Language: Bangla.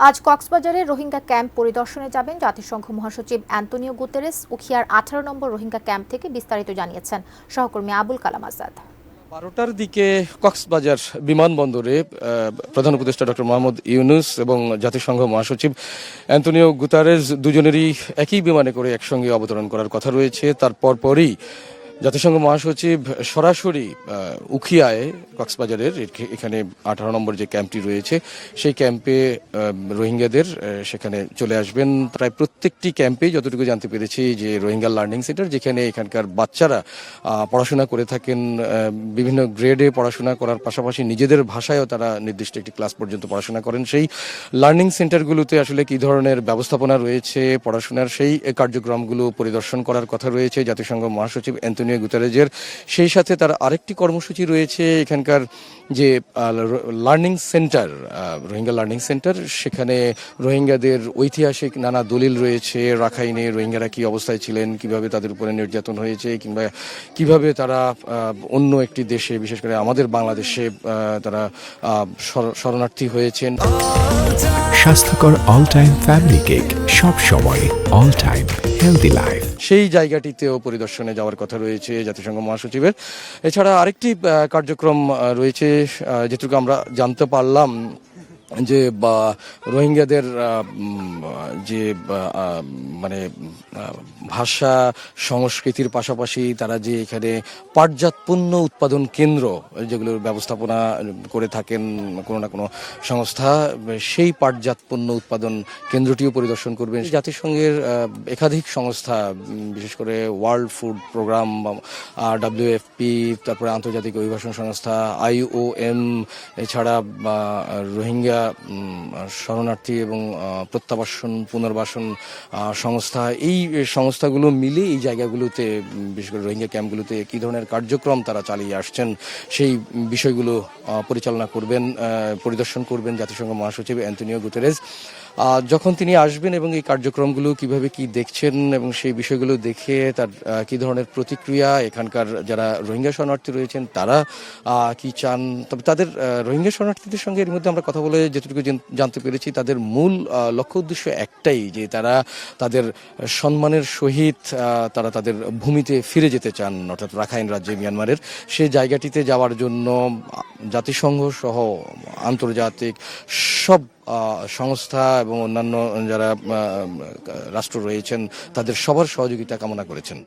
আজ কক্সবাজারে রোহিঙ্গা ক্যাম্প পরিদর্শনে যাবেন জাতিসংঘ মহাসচিব অ্যান্তোনিও গুতেরেস। উখিয়ার 18 নম্বর রোহিঙ্গা ক্যাম্প থেকে বিস্তারিত জানিয়েছেন সহকর্মী আবুল কালাম আজাদ। 12টার দিকে কক্সবাজার বিমানবন্দরে প্রধান উপদেষ্টা ডক্টর মোহাম্মদ ইউনূস এবং জাতিসংঘ মহাসচিব অ্যান্তোনিও গুতেরেস দুজনেরই একই বিমানে করে একসঙ্গে অবতরণ করার কথা রয়েছে। তার পরপরই জাতিসংঘ মহাসচিব সরাসরি উখিয়ায় কক্সবাজারের এখানে 18 নম্বর যে ক্যাম্পটি রয়েছে সেই ক্যাম্পে রোহিঙ্গাদের সেখানে চলে আসবেন। প্রায় প্রত্যেকটি ক্যাম্পে যতটুকু জানতে পেরেছি যে রোহিঙ্গা লার্নিং সেন্টার, যেখানে এখানকার বাচ্চারা পড়াশোনা করে থাকেন, বিভিন্ন গ্রেডে পড়াশোনা করার পাশাপাশি নিজেদের ভাষায়ও তারা নির্দিষ্ট একটি ক্লাস পর্যন্ত পড়াশোনা করেন। সেই লার্নিং সেন্টারগুলোতে আসলে কী ধরনের ব্যবস্থাপনা রয়েছে, পড়াশোনার সেই কার্যক্রমগুলো পরিদর্শন করার কথা রয়েছে জাতিসংঘ মহাসচিব অ্যান্তোনিও গুতেরেসের। সেই সাথে তার আরেকটি কর্মসূচি রয়েছে এখানকার যে learning centre, Rohingya learning centre, সেখানে রোহিঙ্গাদের ঐতিহাসিক নানা দলিল রয়েছে। রাখাইনে রোহিঙ্গারা কী অবস্থায় ছিলেন, কিভাবে তাদের উপরে নির্যাতন হয়েছে, কিংবা কিভাবে তারা অন্য একটি দেশে, বিশেষ করে আমাদের বাংলাদেশে তারা শরণার্থী হয়েছেন। স্বাস্থ্যকর অল টাইম ফ্যামিলি কেক, সব সময় অল টাইম হেলদি লাইফ, সেই জায়গাটিতেও পরিদর্শনে যাওয়ার কথা রয়েছে জাতিসংঘ মহাসচিবের। এছাড়া আরেকটি কার্যক্রম রয়েছে, যেটুকু আমরা জানতে পারলাম যে রোহিঙ্গাদের যে মানে ভাষা সংস্কৃতির পাশাপাশি তারা যে এখানে পাটজাত পণ্য উৎপাদন কেন্দ্র যেগুলোর ব্যবস্থাপনা করে থাকেন কোনো না কোনো সংস্থা, সেই পাটজাত পণ্য উৎপাদন কেন্দ্রটিও পরিদর্শন করবেন। জাতিসংঘের একাধিক সংস্থা, বিশেষ করে ওয়ার্ল্ড ফুড প্রোগ্রাম, WFP, তারপরে আন্তর্জাতিক অভিবাসন সংস্থা IOM, এছাড়া রোহিঙ্গা শরণার্থী এবং প্রত্যাবাসন পুনর্বাসন সংস্থা, এই সংস্থাগুলো মিলে এই জায়গাগুলোতে, বিশেষ করে রোহিঙ্গা ক্যাম্পগুলোতে কী ধরনের কার্যক্রম তারা চালিয়ে আসছেন সেই বিষয়গুলো পরিচালনা করবেন, পরিদর্শন করবেন জাতিসংঘ মহাসচিব অ্যান্তোনিও গুতেরেস। যখন তিনি আসবেন এবং এই কার্যক্রমগুলো কিভাবে কি দেখছেন এবং সেই বিষয়গুলো দেখে তার কী ধরনের প্রতিক্রিয়া, এখানকার যারা রোহিঙ্গা শরণার্থী রয়েছেন তারা কি চান, তবে তাদের রোহিঙ্গা শরণার্থীদের সঙ্গে এর মধ্যে আমরা কথা বলে যেটুকু জানতে পেরেছি তাদের মূল লক্ষ্য উদ্দেশ্য একটাই, যে তারা তাদের সম্মানের সহিত তারা তাদের ভূমিতে ফিরে যেতে চান, অর্থাৎ রাখাইন রাজ্যে মিয়ানমারের সেই জায়গাটিতে যাওয়ার জন্য জাতিসংঘ সহ আন্তর্জাতিক সব সংস্থা এবং অন্যান্য যারা রাষ্ট্র রয়েছেন তাদের সবার সহযোগিতা কামনা করেছেন।